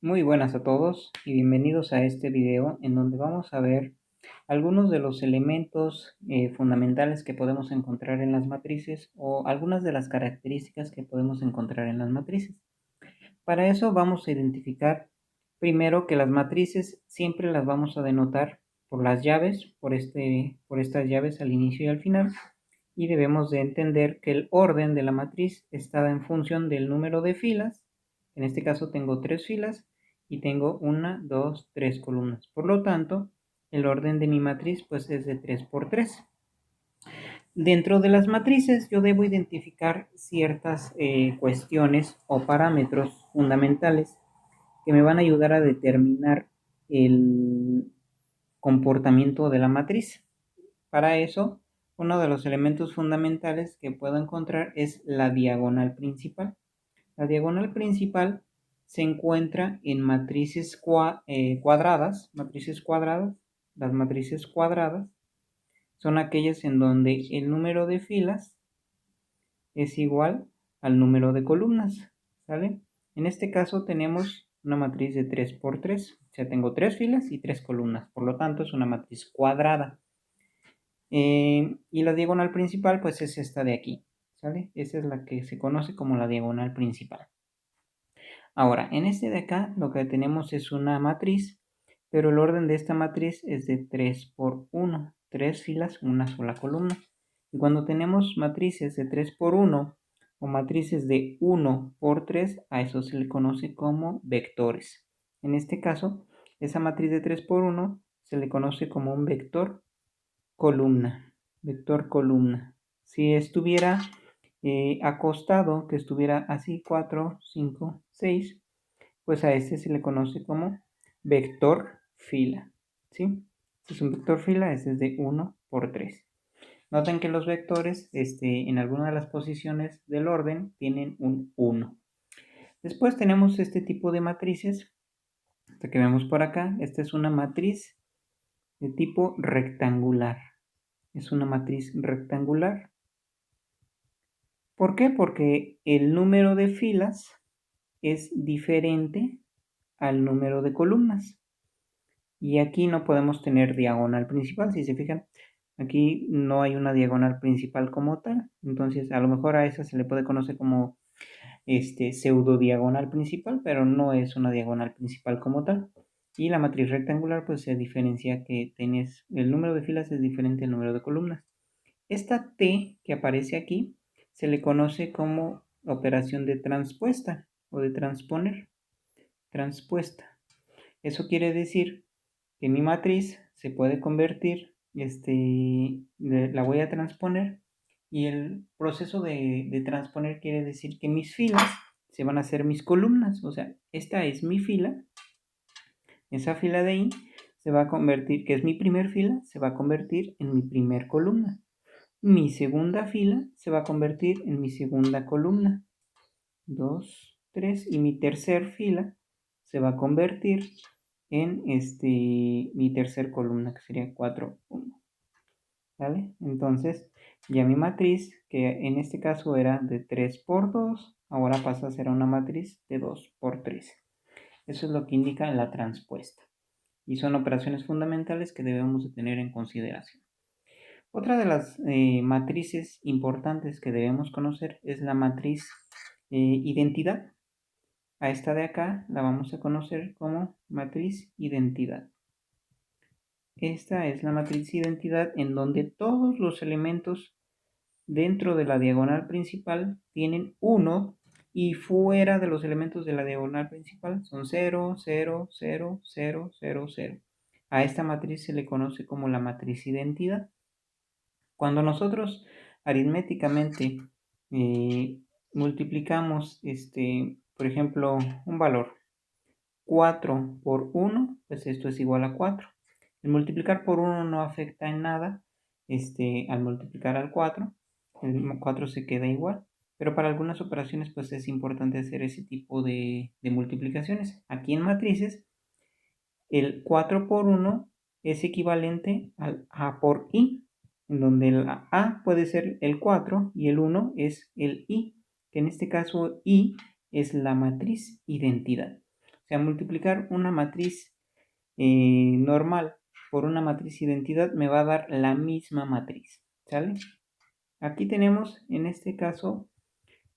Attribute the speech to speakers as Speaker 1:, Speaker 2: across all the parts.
Speaker 1: Muy buenas a todos y bienvenidos a este video en donde vamos a ver algunos de los elementos fundamentales que podemos encontrar en las matrices o algunas de las características que podemos encontrar en las matrices. Para eso vamos a identificar primero que las matrices siempre las vamos a denotar por las llaves, por estas llaves al inicio y al final, y debemos de entender que el orden de la matriz está en función del número de filas. En este caso tengo 3 filas y tengo 1, 2, 3 columnas. Por lo tanto, el orden de mi matriz pues es de 3 por 3. Dentro de las matrices yo debo identificar ciertas cuestiones o parámetros fundamentales que me van a ayudar a determinar el comportamiento de la matriz. Para eso, uno de los elementos fundamentales que puedo encontrar es la diagonal principal. La diagonal principal se encuentra en matrices cuadradas. Las matrices cuadradas son aquellas en donde el número de filas es igual al número de columnas, ¿sale? En este caso tenemos una matriz de 3 por 3, o sea, tengo 3 filas y 3 columnas, por lo tanto es una matriz cuadrada. Y la diagonal principal pues es esta de aquí, ¿sale? Esa es la que se conoce como la diagonal principal. Ahora, en este de acá lo que tenemos es una matriz, pero el orden de esta matriz es de 3 por 1, 3 filas, una sola columna. Y cuando tenemos matrices de 3 por 1 o matrices de 1 por 3, a eso se le conoce como vectores. En este caso, esa matriz de 3 por 1 se le conoce como un vector columna, vector columna. Si estuviera acostado, que estuviera así 4, 5, 6, pues a este se le conoce como vector fila, ¿sí? Este es un vector fila, este es de 1 por 3. Noten que los vectores en alguna de las posiciones del orden tienen un 1. Después tenemos este tipo de matrices, esta que vemos por acá. Esta es una matriz de tipo rectangular. Es una matriz rectangular. ¿Por qué? Porque el número de filas es diferente al número de columnas. Y aquí no podemos tener diagonal principal. Si se fijan, aquí no hay una diagonal principal como tal. Entonces, a lo mejor a esa se le puede conocer como pseudo diagonal principal, pero no es una diagonal principal como tal. Y la matriz rectangular pues se diferencia que tienes el número de filas es diferente al número de columnas. Esta T que aparece aquí se le conoce como operación de transpuesta o de transponer. Transpuesta. Eso quiere decir que mi matriz se puede convertir, la voy a transponer, y el proceso de transponer quiere decir que mis filas se van a hacer mis columnas. O sea, esta es mi fila, esa fila de ahí se va a convertir, que es mi primer fila, se va a convertir en mi primer columna. Mi segunda fila se va a convertir en mi segunda columna. 2, 3. Y mi tercer fila se va a convertir en mi tercer columna, que sería 4, 1. ¿Vale? Entonces, ya mi matriz, que en este caso era de 3 por 2, ahora pasa a ser una matriz de 2 por 3. Eso es lo que indica la transpuesta. Y son operaciones fundamentales que debemos de tener en consideración. Otra de las matrices importantes que debemos conocer es la matriz identidad. A esta de acá la vamos a conocer como matriz identidad. Esta es la matriz identidad en donde todos los elementos dentro de la diagonal principal tienen 1 y fuera de los elementos de la diagonal principal son 0, 0, 0, 0, 0, 0. A esta matriz se le conoce como la matriz identidad. Cuando nosotros aritméticamente multiplicamos, por ejemplo, un valor 4 por 1, pues esto es igual a 4. El multiplicar por 1 no afecta en nada, al multiplicar al 4, el 4 se queda igual. Pero para algunas operaciones pues es importante hacer ese tipo de multiplicaciones. Aquí en matrices, el 4 por 1 es equivalente al A por I, en donde el A puede ser el 4 y el 1 es el I, que en este caso I es la matriz identidad. sea, multiplicar una matriz normal por una matriz identidad me va a dar la misma matriz, ¿sale? Aquí tenemos, en este caso,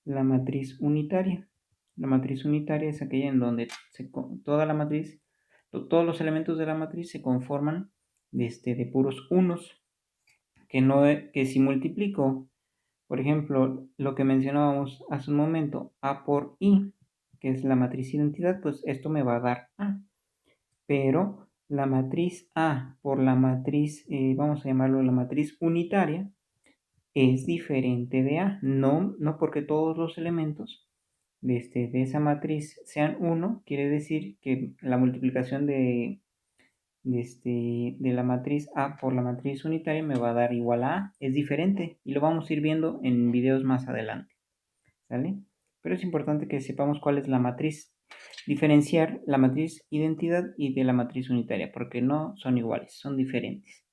Speaker 1: la matriz unitaria. La matriz unitaria es aquella en donde toda la matriz, todos los elementos de la matriz se conforman de puros unos, que si multiplico, por ejemplo, lo que mencionábamos hace un momento, A por I, que es la matriz identidad, pues esto me va a dar A. Pero la matriz A por la matriz, vamos a llamarlo la matriz unitaria, es diferente de A. No porque todos los elementos de esa matriz sean 1, quiere decir que la multiplicación de la matriz A por la matriz unitaria me va a dar igual a A. Es diferente y lo vamos a ir viendo en videos más adelante, ¿sale? Pero es importante que sepamos cuál es la matriz. Diferenciar la matriz identidad y de la matriz unitaria, porque no son iguales, son diferentes.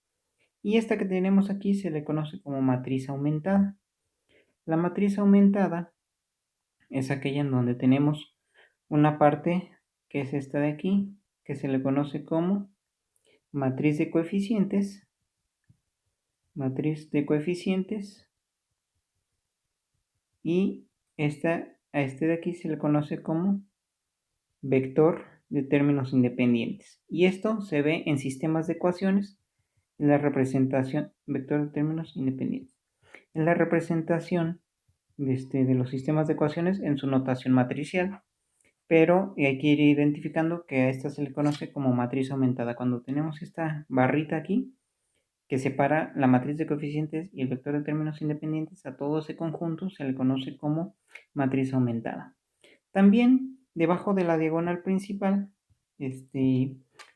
Speaker 1: Y esta que tenemos aquí se le conoce como matriz aumentada. La matriz aumentada es aquella en donde tenemos una parte que es esta de aquí, que se le conoce como matriz de coeficientes. Matriz de coeficientes. Y a este de aquí se le conoce como vector de términos independientes. Y esto se ve en sistemas de ecuaciones, en la representación, vector de términos independientes. En la representación de los sistemas de ecuaciones en su notación matricial. Pero hay que ir identificando que a esta se le conoce como matriz aumentada. Cuando tenemos esta barrita aquí, que separa la matriz de coeficientes y el vector de términos independientes, a todo ese conjunto se le conoce como matriz aumentada. También debajo de la diagonal principal,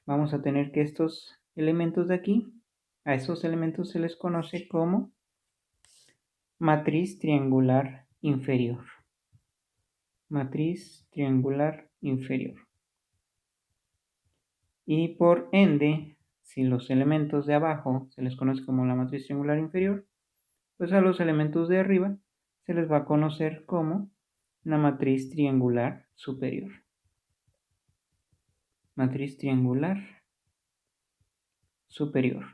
Speaker 1: vamos a tener que estos elementos de aquí, a esos elementos se les conoce como matriz triangular inferior. Matriz triangular inferior. Y por ende, si los elementos de abajo se les conoce como la matriz triangular inferior, pues a los elementos de arriba se les va a conocer como la matriz triangular superior. Matriz triangular superior.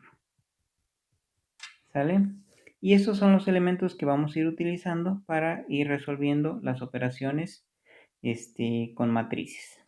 Speaker 1: ¿Sale? Y estos son los elementos que vamos a ir utilizando para ir resolviendo las operaciones con matrices.